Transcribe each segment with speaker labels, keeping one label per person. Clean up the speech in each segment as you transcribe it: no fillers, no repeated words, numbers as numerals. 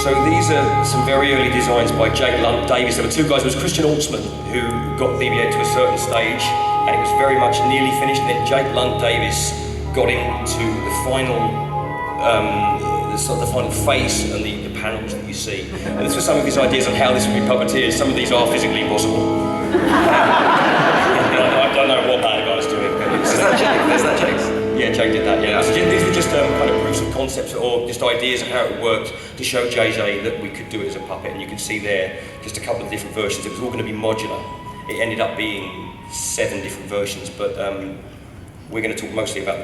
Speaker 1: So these are some very early designs by Jake Lunt Davis. There were two guys. There was Christian Altsman, who got BB-8 to a certain stage, and it was very much nearly finished. And then Jake Lunt Davis got into the final, the final face and the panels that you see. And this was some of his ideas on how this would be puppeteers. Some of these are physically impossible. I don't know what that guy's doing.
Speaker 2: Is that Jake? Is that Jake's?
Speaker 1: Yeah, Jake did that, yeah. These were just kind of proofs of concepts or just ideas of how it worked to show JJ that we could do it as a puppet, and you can see there just a couple of different versions. It was all going to be modular. It ended up being 7 different versions, but we're going to talk mostly about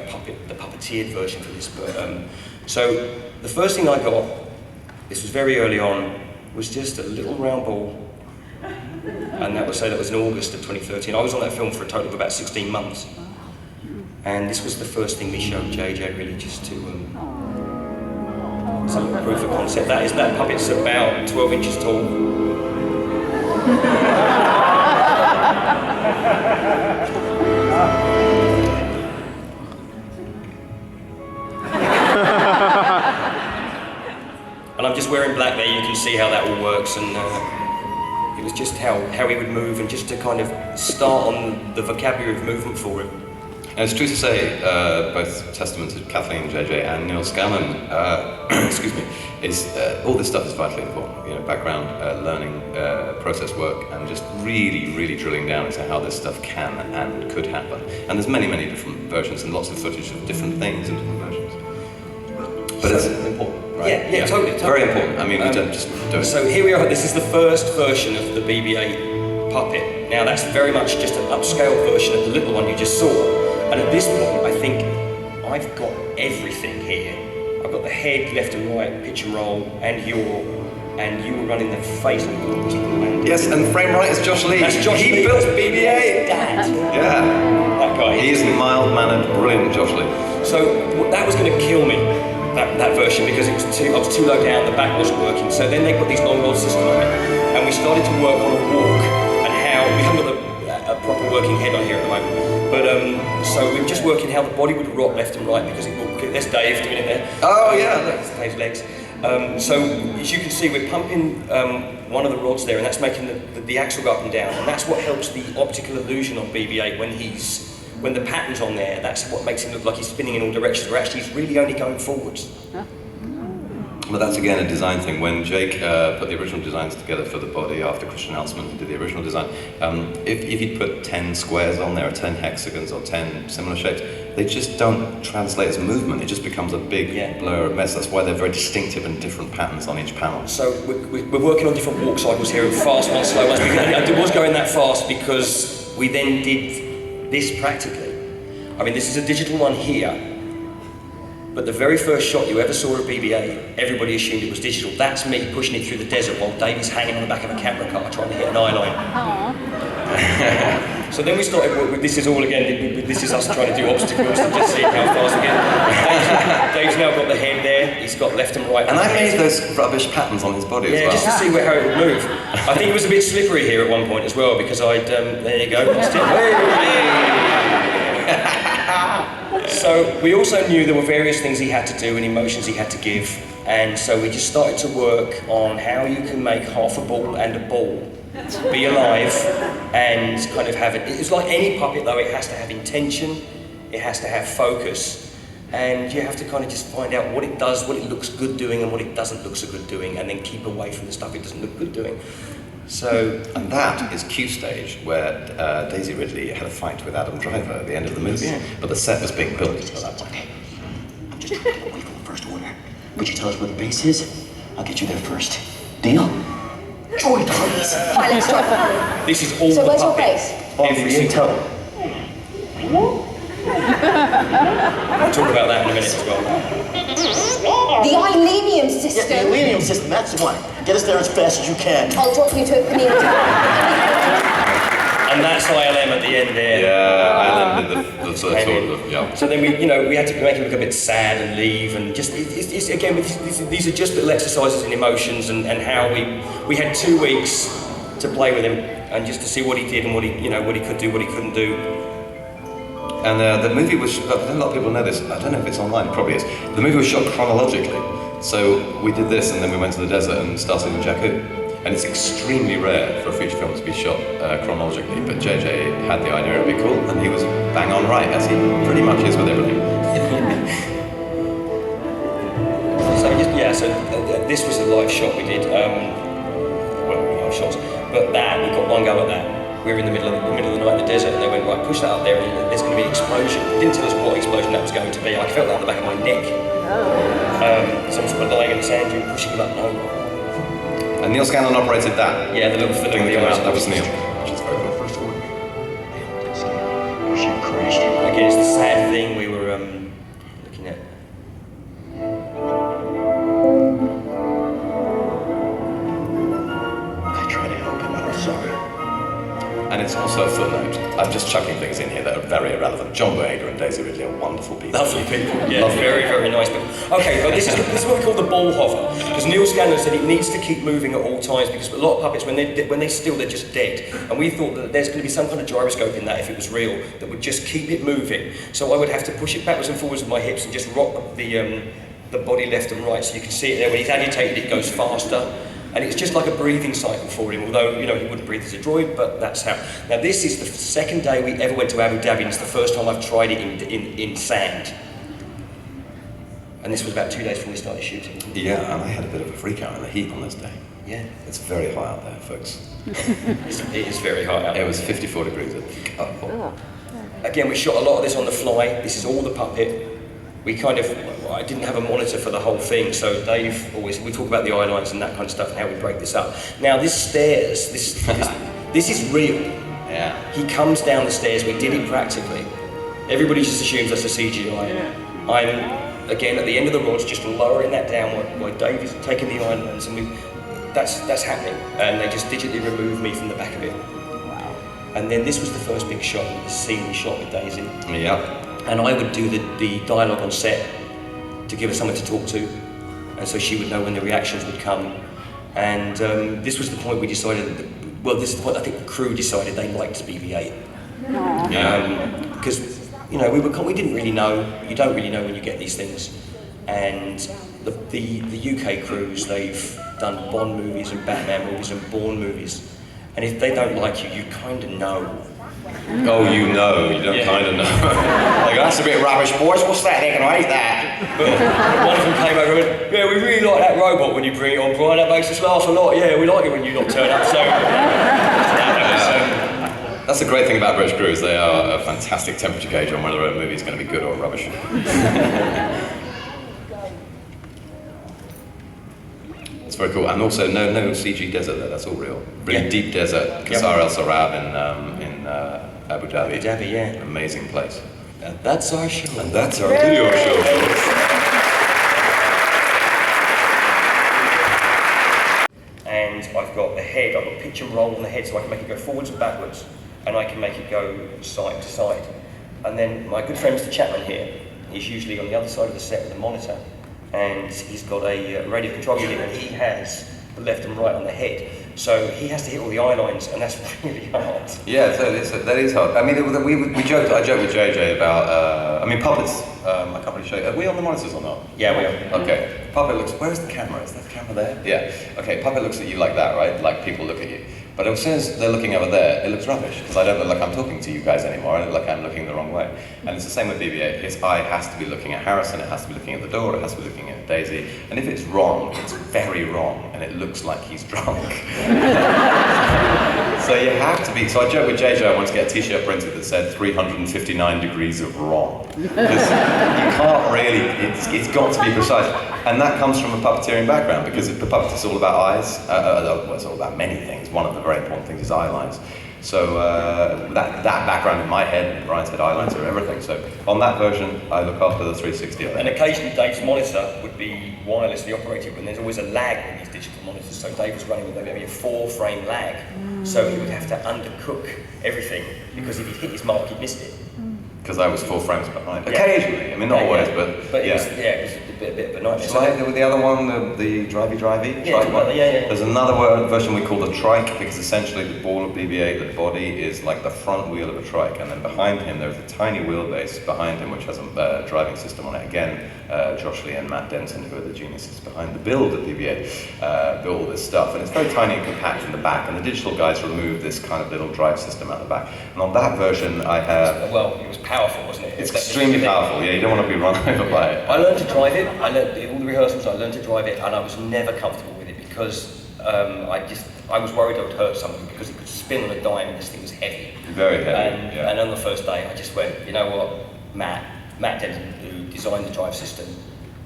Speaker 1: the puppeteered version for this. But so the first thing I got, this was very early on, was just a little round ball, and that was in August of 2013. I was on that film for a total of about 16 months. And this was the first thing we showed JJ, really, just to some proof of concept. That puppet's about 12 inches tall. And I'm just wearing black there. You can see how that all works, and it was just how he would move, and just to kind of start on the vocabulary of movement for him.
Speaker 2: And it's true to say, both testament to Kathleen, JJ, and Neil Scanlon, excuse me, is all this stuff is vitally important. You know, background, learning, process work, and just really, really drilling down into how this stuff can and could happen. And there's many, many different versions and lots of footage of different things in different versions. But it's important, right?
Speaker 1: Yeah, totally.
Speaker 2: Very important. I mean, we don't just do it.
Speaker 1: So here we are. This is the first version of the BB-8 puppet. Now that's very much just an upscale version of the little one you just saw. And at this point, I think I've got everything here. I've got the head, left and right, pitch and roll, and you were running the face.
Speaker 2: Yes, and frame right is Josh Lee.
Speaker 1: That's Josh Lee.
Speaker 2: He built BB-8.
Speaker 1: Dad.
Speaker 2: Yeah.
Speaker 1: That guy.
Speaker 2: He is mild-mannered, brilliant Josh Lee.
Speaker 1: So that was going to kill me, that version, because I was too low down, the back wasn't working. So then they put these long rod system on it, and we started to work on a walk and how we haven't got a proper working head on here at the moment. But so we were just working how the body would rock left and right, because there's Dave doing it there.
Speaker 2: Oh yeah,
Speaker 1: that's Dave's legs. So as you can see, we're pumping one of the rods there, and that's making the axle go up and down, and that's what helps the optical illusion on BB-8 when the pattern's on there. That's what makes him look like he's spinning in all directions, where actually he's really only going forwards.
Speaker 3: Huh?
Speaker 2: But that's again a design thing. When Jake put the original designs together for the body after Christian Altsman did the original design, if he'd put 10 squares on there, or 10 hexagons, or 10 similar shapes, they just don't translate as movement. It just becomes a big blur of mess. That's why they're very distinctive and different patterns on each panel.
Speaker 1: So we're working on different walk cycles here, fast ones, slow ones. It was going that fast because we then did this practically. I mean, this is a digital one here. But the very first shot you ever saw of BB-8, everybody assumed it was digital. That's me pushing it through the desert while Dave's hanging on the back of a camera car trying to hit an eye line. So then we started with this is all again, this is us trying to do obstacles and just see how fast we get. Dave's now got the head there, he's got left and right.
Speaker 2: And I made those rubbish patterns on his body as well.
Speaker 1: Yeah, just to see how it would move. I think it was a bit slippery here at one point as well, because there you go, that's it. So we also knew there were various things he had to do and emotions he had to give, and so we just started to work on how you can make half a ball and a ball be alive and kind of have it. It's like any puppet though, it has to have intention, it has to have focus, and you have to kind of just find out what it does, what it looks good doing and what it doesn't look so good doing, and then keep away from the stuff it doesn't look good doing. So,
Speaker 2: and that is Q stage, where Daisy Ridley had a fight with Adam Driver at the end of the movie, but the set was being built at that point.
Speaker 4: I'm just trying to get away from the first order. Could you tell us where the base is? I'll get you there first. Deal? Droid, please.
Speaker 3: Right, let's try.
Speaker 1: This is all
Speaker 3: so
Speaker 1: the
Speaker 3: where's your
Speaker 1: puppet.
Speaker 3: base?
Speaker 4: On the intel.
Speaker 1: We'll talk about that in a minute as well.
Speaker 3: The Ilenium system.
Speaker 4: Yeah, the Ilenium system, that's the one. Get us there as fast as you can.
Speaker 3: I'll drop you to it for the intel.
Speaker 1: And that's ILM at the end there.
Speaker 2: Yeah, ILM did the sort of, yeah.
Speaker 1: So then we had to make him look a bit sad and leave, and just it's again these are just little exercises in emotions and how we had 2 weeks to play with him and just to see what he did and what he could do, what he couldn't do.
Speaker 2: And the movie was, a lot of people know this, I don't know if it's online, it probably is. The movie was shot chronologically. So we did this, and then we went to the desert and started in Jakku. And it's extremely rare for a feature film to be shot chronologically, but JJ had the idea it would be cool, and he was bang on right, as he pretty much is with everything.
Speaker 1: So this was a live shot we did. Live shots, but that we got one go at that. We were in the middle of the night in the desert, and they went, right, push that up there, and there's going to be an explosion. They didn't tell us what explosion that was going to be. I felt that on the back of my neck. So I'm sort of lying in the sand dune, pushing it up and over.
Speaker 2: And Neil Scanlon operated that.
Speaker 1: Yeah, the little thing
Speaker 2: thing that came out. That was Neil.
Speaker 4: Which is very good. First order. She crashed.
Speaker 1: Again, it's the sad thing we were looking at.
Speaker 4: I try to help him. I'm sorry.
Speaker 2: And it's also a footnote. I'm just chucking things in here that are very irrelevant. John Boyega and Daisy Ridley are wonderful people.
Speaker 1: Lovely people, yeah,
Speaker 2: Lovely.
Speaker 1: very, very nice people. Okay, but this is what we call the ball hover, because Neil Scanlon said it needs to keep moving at all times, because a lot of puppets, when they're still, they're just dead. And we thought that there's going to be some kind of gyroscope in that, if it was real, that would just keep it moving. So I would have to push it backwards and forwards with my hips and just rock the body left and right, so you can see it there. When he's agitated, it goes faster. And it's just like a breathing cycle for him, although, you know, he wouldn't breathe as a droid, but that's how. Now, this is the second day we ever went to Abu Dhabi, and it's the first time I've tried it in sand. And this was about 2 days before we started shooting.
Speaker 2: Yeah, and I had a bit of a freak out in the heat on this day.
Speaker 1: Yeah.
Speaker 2: It's very hot out there, folks.
Speaker 1: It is very hot out there.
Speaker 2: It was 54 degrees, I think.
Speaker 1: Again, we shot a lot of this on the fly. This is all the puppet. I didn't have a monitor for the whole thing, so Dave we talk about the eye lines and that kind of stuff and how we break this up. Now this stairs, this is real.
Speaker 2: Yeah.
Speaker 1: He comes down the stairs, we did it practically. Everybody just assumes that's a CGI. I'm, again, at the end of the rods, just lowering that down while Dave is taking the eye lines, and that's happening. And they just digitally remove me from the back of it. Wow. And then this was the first big shot, the scene we shot with Daisy.
Speaker 2: Yeah.
Speaker 1: And I would do the dialogue on set to give her someone to talk to, and so she would know when the reactions would come. And this was the point we decided this is the point I think the crew decided they liked BB-8. Because you know we didn't really know. You don't really know when you get these things. And the UK crews, they've done Bond movies and Batman movies and Bourne movies, and if they don't like you, you kind of know.
Speaker 2: Oh, you know, you don't kind of know. Like, that's a bit rubbish, boys. What's that? They can hate that.
Speaker 1: One of them came over and went, yeah, we really like that robot when you bring it on, Brian. That makes us laugh a lot. Yeah, we like it when you not turn up. So,
Speaker 2: that's the great thing about British crews. They are a fantastic temperature gauge on whether a movie is going to be good or rubbish. It's very cool. And also, no CG desert there. That's all real. Really deep desert. Qasr El Sarab in Abu Dhabi.
Speaker 1: Abu Dhabi, yeah.
Speaker 2: Amazing place.
Speaker 1: And that's our show.
Speaker 2: And that's our video show.
Speaker 1: And I've got the head, I've got pitch and roll on the head, so I can make it go forwards and backwards, and I can make it go side to side. And then my good friend Mr. Chapman here, he's usually on the other side of the set with a monitor, and he's got a radio control unit, and he has the left and right on the head. So he has to hit all the eye lines, and that's really hard.
Speaker 2: Yeah, that is hard. I mean, I joked with JJ about, puppets. I can't really show you. Are we on the monitors or not?
Speaker 1: Yeah, we are.
Speaker 2: Okay. Puppet looks, where's the camera? Is that the camera there? Yeah. Okay, puppet looks at you like that, right? Like people look at you. But as soon as they're looking over there, it looks rubbish, because I don't look like I'm talking to you guys anymore. I look like I'm looking the wrong way. And it's the same with BB-8. His eye has to be looking at Harrison, it has to be looking at the door, it has to be looking at Daisy. And if it's wrong, it's very wrong, and it looks like he's drunk. So you have to be, so I joked with JJ, I wanted to get a t-shirt printed that said 359 degrees of wrong. Because you can't really, it's got to be precise. And that comes from a puppeteering background, because the puppet is all about eyes. Well, it's all about many things. One of the very important things is eye lines. So that background in my head, and Brian's head, eye lines are everything. So on that version, I look after the 360 of it.
Speaker 1: And occasionally Dave's monitor would be wirelessly operated, but there's always a lag with these digital monitors. So Dave was running with maybe a 4-frame lag. So he would have to undercook everything, because if he hit his mark, he'd missed it.
Speaker 2: Because I was 4 frames behind. Occasionally, I mean not always, but
Speaker 1: But
Speaker 2: yeah.
Speaker 1: it was bit of a nightmare.
Speaker 2: So with the other one, the drivey,
Speaker 1: Yeah,
Speaker 2: trike one.
Speaker 1: yeah.
Speaker 2: There's another version we call the trike, because essentially the ball of BB-8, the body is like the front wheel of a trike, and then behind him there's a tiny wheelbase behind him which has a driving system on it. Again, Josh Lee and Matt Denton, who are the geniuses behind the build of BB-8, built all this stuff, and it's very tiny and compact in the back, and the digital guys removed this kind of little drive system out the back. And on that version I have...
Speaker 1: Well, it was powerful, wasn't it?
Speaker 2: It's extremely powerful, yeah, you don't want to be run over by it.
Speaker 1: I learned to drive it. I learned all the rehearsals. I learned to drive it, and I was never comfortable with it because I was worried I would hurt something because it could spin on a dime and this thing was heavy.
Speaker 2: Very heavy.
Speaker 1: And on the first day, I just went, you know what, Matt Denton, who designed the drive system,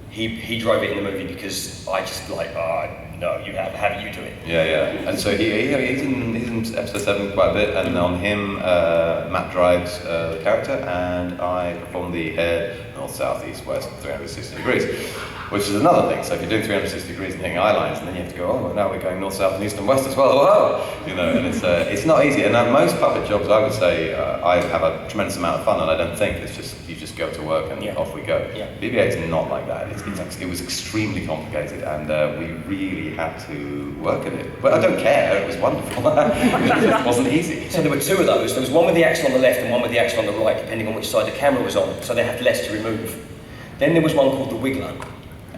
Speaker 1: he drove it in the movie because I just like, no, you have you do it.
Speaker 2: Yeah. And so he's in episode 7 quite a bit, and on him, Matt drives the character, and I perform the head, north, south, east, west, 360 degrees, which is another thing. So if you're doing 360 degrees and hitting eye lines, and then you have to go, oh, now we're going north, south, and east, and west as well. Whoa! You know, and it's not easy. And most puppet jobs, I would say, I have a tremendous amount of fun, and I don't think it's just you just go to work and off we go.
Speaker 1: Yeah.
Speaker 2: BB-8 is not like that. It was extremely complicated, and we really had to work at it. But I don't care. It was wonderful. It wasn't easy.
Speaker 1: So there were two of those. There was one with the axle on the left and one with the axle on the right, depending on which side the camera was on. So they had less to remove. Then there was one called the Wiggler,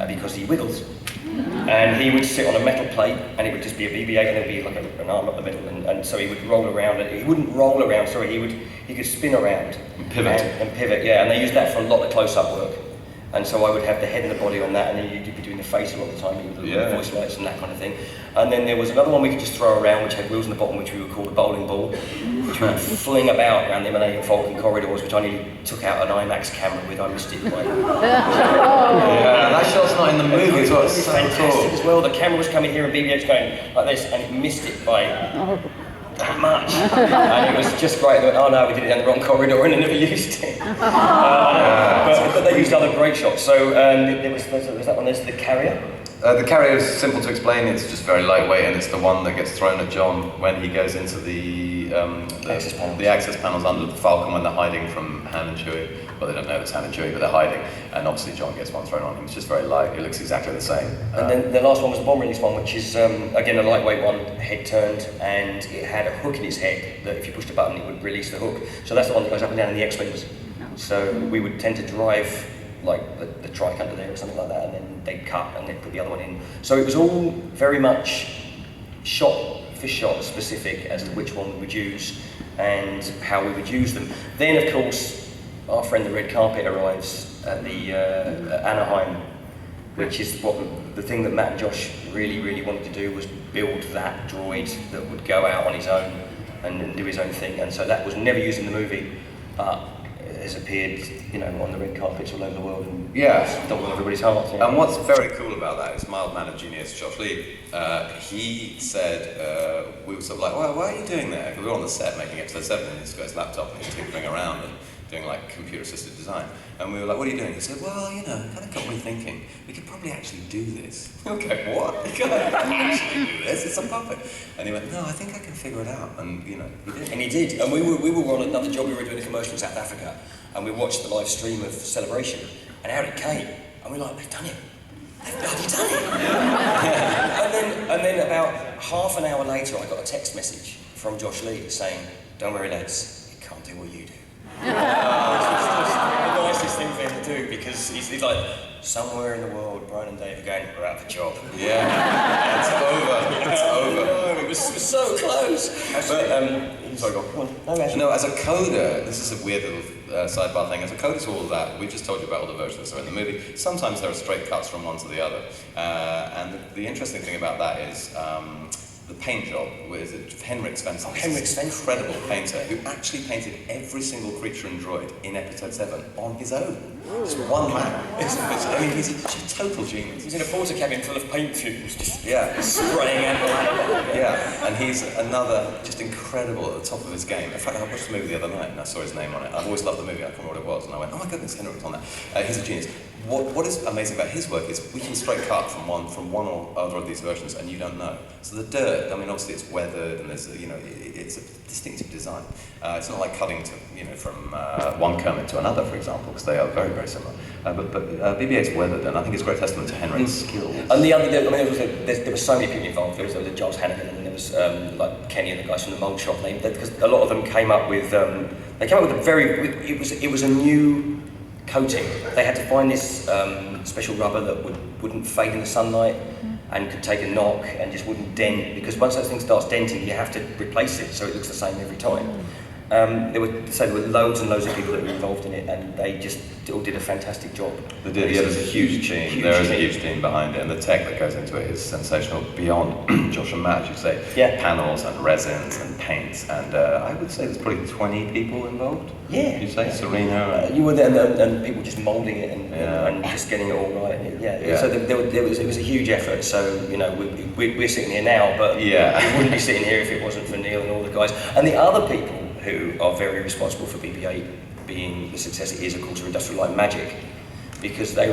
Speaker 1: because he wiggles. And he would sit on a metal plate, and it would just be a BB-8, and there'd be like an arm up the middle, and so he would roll around. And he wouldn't roll around. Sorry, he could spin around
Speaker 2: and pivot.
Speaker 1: And pivot, yeah. And they used that for a lot of close-up work. And so I would have the head and the body on that, and then you'd be doing the face a lot of the time, with the voice lights and that kind of thing. And then there was another one we could just throw around, which had wheels on the bottom, which we would call the bowling ball, which we would fling about around the M&A and Falcon corridors, which I nearly took out an IMAX camera with. I missed it. Yeah,
Speaker 2: that shot's not in the movie. It's what's so
Speaker 1: fantastic
Speaker 2: cool.
Speaker 1: as well. The camera was coming here, and BB-8's going like this, and it missed it by that much. And it was just great. They went, oh no, we did it down the wrong corridor and they never used it. But they used other great shots. So there was that one, there's the carrier.
Speaker 2: The carrier is simple to explain. It's just very lightweight, and it's the one that gets thrown at John when he goes into the access panels under the Falcon when they're hiding from Han and Chewie. Well, they don't know it's Han and Chewie, but they're hiding. And obviously John gets one thrown on him. It's just very light. It looks exactly the same.
Speaker 1: And then the last one was the bomb release one, which is, again, a lightweight one, head turned, and it had a hook in its head that if you pushed a button, it would release the hook. So that's the one that goes up and down in the X-Wings. So we would tend to drive like the trike under there or something like that, and then they'd cut and they'd put the other one in. So it was all very much shot for shot specific as to which one we would use and how we would use them. Then, of course, our friend the Red Carpet arrives at the Anaheim, which is the thing that Matt and Josh really wanted to do, was build that droid that would go out on his own and do his own thing. And so that was never used in the movie, but has appeared, on the red carpets all over the world and stolen everybody's hearts. Yeah.
Speaker 2: And what's very cool about that is mild mannered genius Josh Lee. He said, we were sort of like, well, why are you doing that? Because we were on the set making episode 7, and he's got his laptop and he's tinkering around and doing like computer assisted design. And we were like, what are you doing? He said, well, it kind of got me thinking, we could probably actually do this. Okay, what? You can't actually do this, it's a puppet. And he went, no, I think I can figure it out. And he did.
Speaker 1: And he did. And we were on another job, we were doing a commercial in South Africa, and we watched the live stream of Celebration, and out it came, and we were like, they've done it. They've bloody done it. and then about half an hour later, I got a text message from Josh Lee saying, don't worry lads, it can't do what you do. It's the nicest thing for him to do, because he's like, somewhere in the world, Brian and Dave are going, we're out of a job.
Speaker 2: Yeah, it's over.
Speaker 1: No, it was so close. But, sorry, go on.
Speaker 2: No, as a coder, this is a weird little sidebar thing. As a coder to all of that, we just told you about all the versions that are in the movie. Sometimes there are straight cuts from one to the other. And the interesting thing about that is the paint job with Henrik Svensson.
Speaker 1: Henrik Svensson.
Speaker 2: Incredible painter who actually painted every single creature and droid in episode 7 on his own. It's one man. He's a total genius.
Speaker 1: He's in a porter cabin full of paint fumes, just
Speaker 2: spraying out. Yeah, and he's another just incredible at the top of his game. In fact, I watched the movie the other night and I saw his name on it. I've always loved the movie, I can't remember what it was, and I went, oh my goodness, Henrik's on that. He's a genius. what is amazing about his work is we can straight cut from one or other of these versions, and you don't know. So the dirt, I mean, obviously it's weathered, and there's it's a distinctive design. It's not like cutting to from one Kermit to another, for example, because they are very, very similar. But BB-8's weathered, and I think it's a great testament to Henrik's skills.
Speaker 1: And the other, there were so many people involved. There was Giles Hannigan, and then there was like Kenny and the guys from the mold shop. Because a lot of them came up with it was a new coating. They had to find this special rubber that wouldn't fade in the sunlight and could take a knock and just wouldn't dent, because once that thing starts denting, you have to replace it so it looks the same every time. There were loads and loads of people that were involved in it, and they just all did a fantastic job.
Speaker 2: They did, yeah, there's a huge team. There is a huge team behind it, and the tech that goes into it is sensational beyond Josh and Matt, you'd say.
Speaker 1: Yeah.
Speaker 2: Panels and resins and paints, and I would say there's probably 20 people involved.
Speaker 1: Yeah.
Speaker 2: You'd say, Serena.
Speaker 1: You were there, and people just moulding it and just getting it all right. Yeah. So it was a huge effort. So we're sitting here now, but we wouldn't be sitting here if it wasn't for Neil and all the guys and the other people who are very responsible for BB-8 being the success it is. Of course, are Industrial Light and Magic, because they